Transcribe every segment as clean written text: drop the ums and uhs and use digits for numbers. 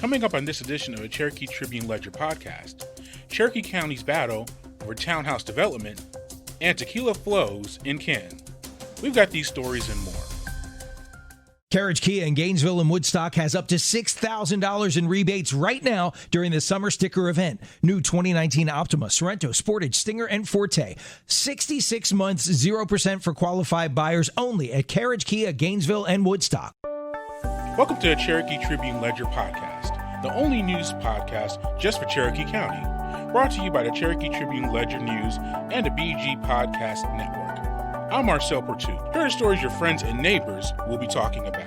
Coming up on this edition of the Cherokee Tribune-Ledger podcast, Cherokee County's battle over Townhouse development and tequila flows in Canton. We've got these stories and more. Carriage Kia in Gainesville and Woodstock has up to $6,000 in rebates right now during the summer sticker event. New 2019 Optima, Sorrento, Sportage, Stinger, and Forte. 66 months, 0% for qualified buyers only at Carriage Kia, Gainesville, and Woodstock. Welcome to the Cherokee Tribune-Ledger podcast, the only news podcast just for Cherokee County. Brought to you by the Cherokee Tribune-Ledger News and the BG Podcast Network. I'm Marcel Pertut. Here are the stories your friends and neighbors will be talking about.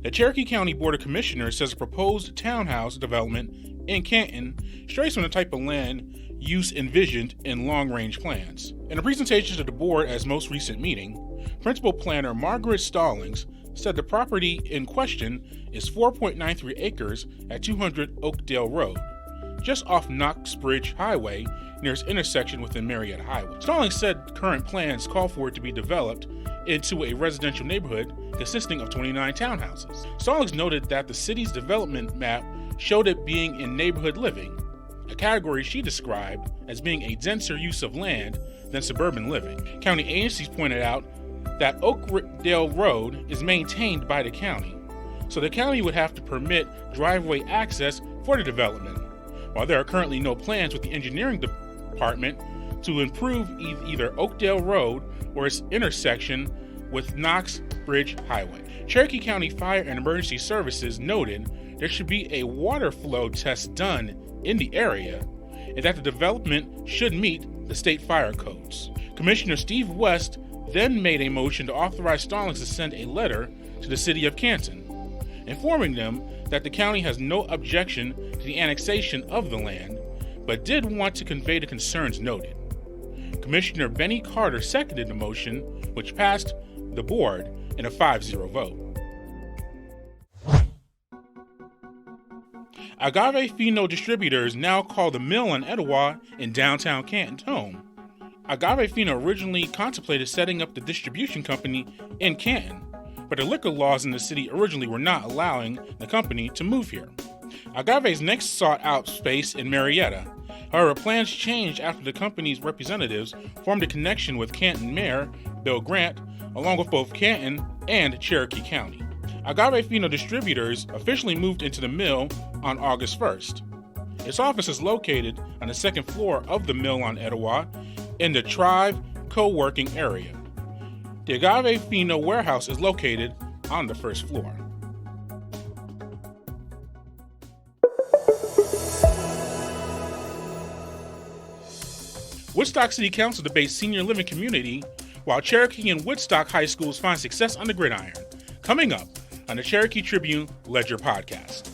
The Cherokee County Board of Commissioners says a proposed townhouse development in Canton strays from the type of land use envisioned in long-range plans. In a presentation to the board at its most recent meeting, Principal Planner Margaret Stallings said the property in question is 4.93 acres at 200 Oakdale Road, just off Knoxbridge Highway near its intersection with the Marietta Highway. Stallings said current plans call for it to be developed into a residential neighborhood consisting of 29 townhouses. Stallings noted that the city's development map showed it being in neighborhood living, a category she described as being a denser use of land than suburban living. County agencies pointed out that Oakdale Road is maintained by the county, so the county would have to permit driveway access for the development, while there are currently no plans with the engineering department to improve either Oakdale Road or its intersection with Knoxbridge Highway. Cherokee County Fire and Emergency Services noted there should be a water flow test done in the area and that the development should meet the state fire codes. Commissioner Steve West then made a motion to authorize Stallings to send a letter to the city of Canton, informing them that the county has no objection to the annexation of the land, but did want to convey the concerns noted. Commissioner Benny Carter seconded the motion, which passed the board in a 5-0 vote. Agave Fino Distributors now call the mill on Etowah in downtown Canton home. Agave Fino originally contemplated setting up the distribution company in Canton, but the liquor laws in the city originally were not allowing the company to move here. Agave's next sought out space in Marietta. However, plans changed after the company's representatives formed a connection with Canton Mayor Bill Grant, along with both Canton and Cherokee County. Agave Fino Distributors officially moved into the mill on August 1st. Its office is located on the second floor of the mill on Etowah in the Tribe co-working area. The Agave Fino warehouse is located on the first floor. Woodstock City Council debates senior living community, while Cherokee and Woodstock high schools find success on the gridiron. Coming up on the Cherokee Tribune-Ledger podcast.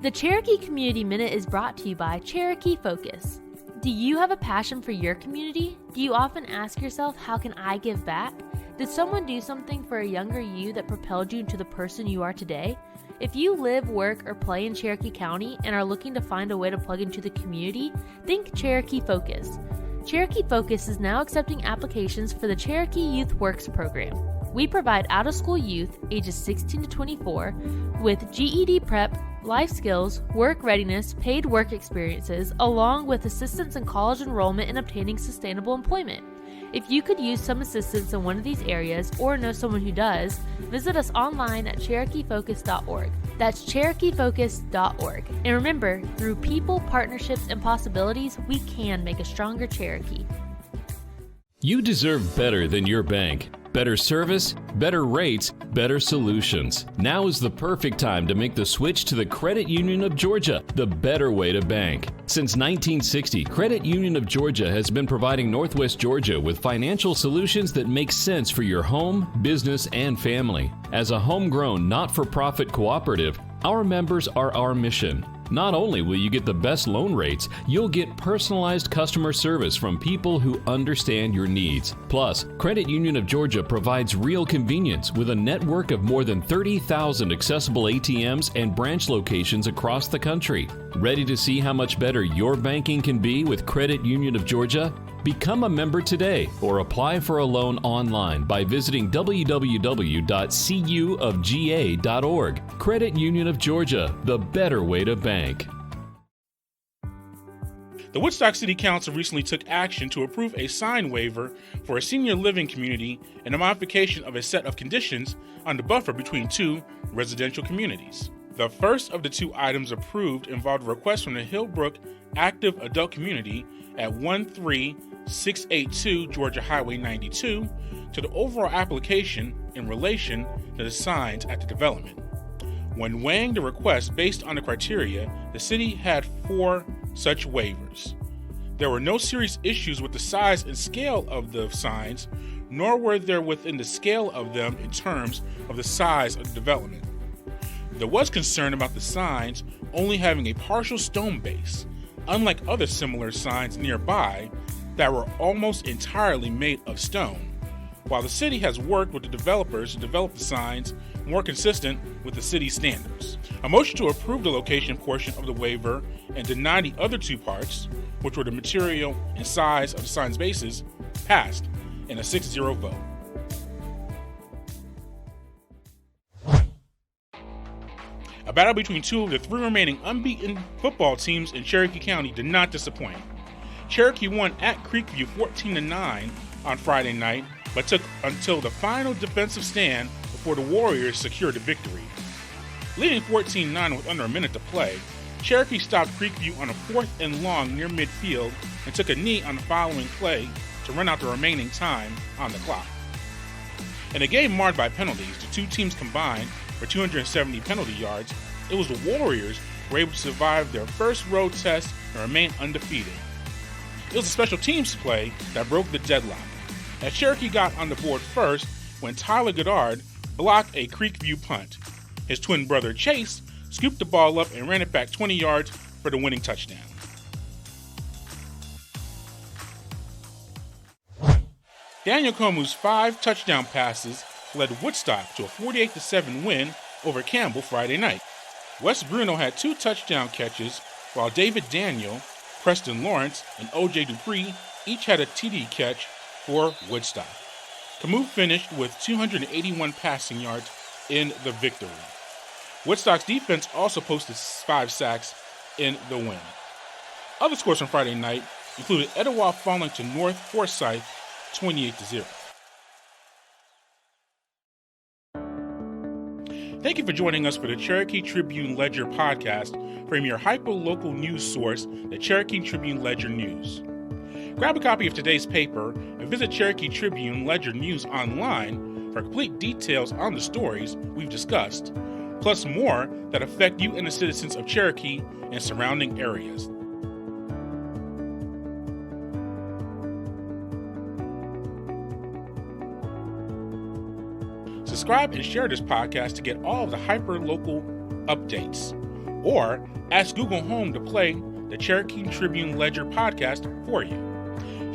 The Cherokee Community Minute is brought to you by Cherokee Focus. Do you have a passion for your community? Do you often ask yourself, how can I give back? Did someone do something for a younger you that propelled you into the person you are today? If you live, work, or play in Cherokee County and are looking to find a way to plug into the community, think Cherokee Focus. Cherokee Focus is now accepting applications for the Cherokee Youth Works program. We provide out-of-school youth ages 16 to 24 with GED prep, life skills, work readiness, paid work experiences, along with assistance in college enrollment and obtaining sustainable employment. If you could use some assistance in one of these areas or know someone who does, visit us online at CherokeeFocus.org. That's CherokeeFocus.org. And remember, through people, partnerships, and possibilities, we can make a stronger Cherokee. You deserve better than your bank. Better service, better rates, better solutions. Now is the perfect time to make the switch to the Credit Union of Georgia, the better way to bank. Since 1960, Credit Union of Georgia has been providing Northwest Georgia with financial solutions that make sense for your home, business, and family. As a homegrown, not-for-profit cooperative, our members are our mission. Not only will you get the best loan rates, you'll get personalized customer service from people who understand your needs. Plus, Credit Union of Georgia provides real convenience with a network of more than 30,000 accessible ATMs and branch locations across the country. Ready to see how much better your banking can be with Credit Union of Georgia? Become a member today or apply for a loan online by visiting www.cuofga.org. Credit Union of Georgia, the better way to bank. The Woodstock City Council recently took action to approve a sign waiver for a senior living community and a modification of a set of conditions on the buffer between two residential communities. The first of the two items approved involved a request from the Hillbrook Active Adult Community at 13682 Georgia Highway 92 to the overall application in relation to the signs at the development. When weighing the request based on the criteria, the city had 4 such waivers. There were no serious issues with the size and scale of the signs, nor were there within the scale of them in terms of the size of the development. There was concern about the signs only having a partial stone base, unlike other similar signs nearby that were almost entirely made of stone, while the city has worked with the developers to develop the signs more consistent with the city's standards. A motion to approve the location portion of the waiver and deny the other 2 parts, which were the material and size of the sign's bases, passed in a 6-0 vote. A battle between 2 of the 3 remaining unbeaten football teams in Cherokee County did not disappoint. Cherokee won at Creekview 14-9 on Friday night, but took until the final defensive stand before the Warriors secured the victory. Leading 14-9 with under a minute to play, Cherokee stopped Creekview on a 4th and long near midfield and took a knee on the following play to run out the remaining time on the clock. In a game marred by penalties, the 2 teams combined for 270 penalty yards, it was the Warriors who were able to survive their first road test and remain undefeated. It was a special teams play that broke the deadlock, as Cherokee got on the board first when Tyler Goddard blocked a Creekview punt. His twin brother Chase scooped the ball up and ran it back 20 yards for the winning touchdown. Daniel Comu's 5 touchdown passes led Woodstock to a 48-7 win over Campbell Friday night. Wes Bruno had 2 touchdown catches, while David Daniel, Preston Lawrence, and O.J. Dupree each had a TD catch for Woodstock. Camus finished with 281 passing yards in the victory. Woodstock's defense also posted 5 sacks in the win. Other scores from Friday night included Etowah falling to North Forsyth 28-0. Thank you for joining us for the Cherokee Tribune-Ledger podcast from your hyper-local news source, the Cherokee Tribune-Ledger News. Grab a copy of today's paper and visit Cherokee Tribune-Ledger News online for complete details on the stories we've discussed, plus more that affect you and the citizens of Cherokee and surrounding areas. Subscribe and share this podcast to get all of the hyper-local updates. Or ask Google Home to play the Cherokee Tribune-Ledger podcast for you.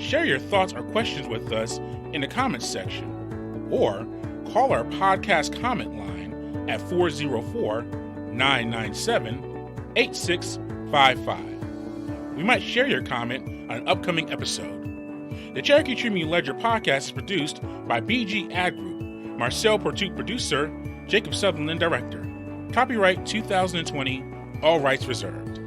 Share your thoughts or questions with us in the comments section. Or call our podcast comment line at 404-997-8655. We might share your comment on an upcoming episode. The Cherokee Tribune-Ledger podcast is produced by BG Ad Group. Marcel Portute, producer. Jacob Sutherland, director. Copyright 2020, all rights reserved.